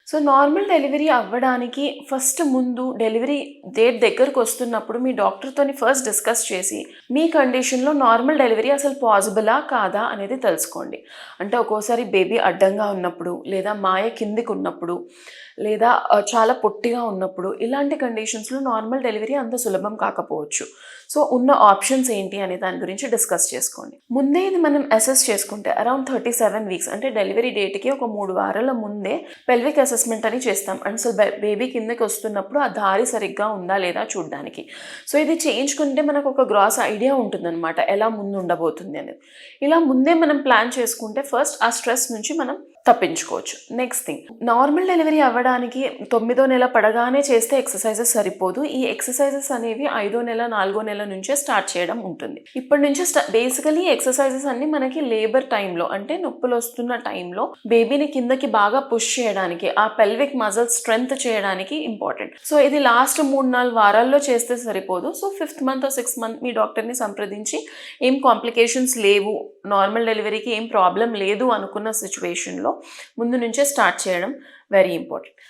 So normal delivery అవ్వడానికి first ముందు delivery date దగ్గరకు వస్తున్నప్పుడు మీ డాక్టర్తోని ఫస్ట్ డిస్కస్ చేసి మీ కండిషన్లో నార్మల్ డెలివరీ అసలు పాసిబులా కాదా అనేది తెలుసుకోండి. అంటే ఒక్కోసారి బేబీ అడ్డంగా ఉన్నప్పుడు, లేదా మాయ కిందికి ఉన్నప్పుడు, లేదా చాలా పొట్టిగా ఉన్నప్పుడు, ఇలాంటి కండిషన్స్లో నార్మల్ డెలివరీ అంత సులభం కాకపోవచ్చు. సో ఉన్న ఆప్షన్స్ ఏంటి అనే దాని గురించి డిస్కస్ చేసుకోండి. ముందే ఇది మనం అసెస్ చేసుకుంటే అరౌండ్ 37 వీక్స్ అంటే డెలివరీ డేట్కి ఒక 3 వారాల ముందే పెల్విక్ అసెస్మెంట్ అని చేస్తాం. అండ్ సో బేబీ కిందకి వస్తున్నప్పుడు ఆ దారి సరిగ్గా ఉందా లేదా చూడడానికి. సో ఇది చేయించుకుంటే మనకు ఒక గ్రాస్ ఐడియా ఉంటుందన్నమాట, ఎలా ముందు ఉండబోతుంది అనేది. ఇలా ముందే మనం ప్లాన్ చేసుకుంటే ఫస్ట్ ఆ స్ట్రెస్ నుంచి మనం తప్పించుకోవచ్చు. నెక్స్ట్ థింగ్, నార్మల్ డెలివరీ అవ్వడానికి 9వ నెల పడగానే చేస్తే ఎక్సర్సైజెస్ సరిపోదు. ఈ ఎక్సర్సైజెస్ అనేవి 5వ నెల 4వ నెల నుంచే స్టార్ట్ చేయడం ఉంటుంది. ఇప్పటి నుంచి బేసికలీ ఎక్సర్సైజెస్ అన్ని మనకి లేబర్ టైంలో, అంటే నొప్పులు వస్తున్న టైంలో బేబీని కిందకి బాగా పుష్ చేయడానికి, ఆ పెల్విక్ మజిల్ స్ట్రెంగ్త్ చేయడానికి ఇంపార్టెంట్. సో ఇది లాస్ట్ 3-4 వారాల్లో చేస్తే సరిపోదు. So 5th month 6th month మీ డాక్టర్ని సంప్రదించి ఏం కాంప్లికేషన్స్ లేవు, నార్మల్ డెలివరీకి ఏం ప్రాబ్లం లేదు అనుకున్న సిచ్యువేషన్లో ముందు నుంచే స్టార్ట్ చేయడం వెరీ ఇంపార్టెంట్.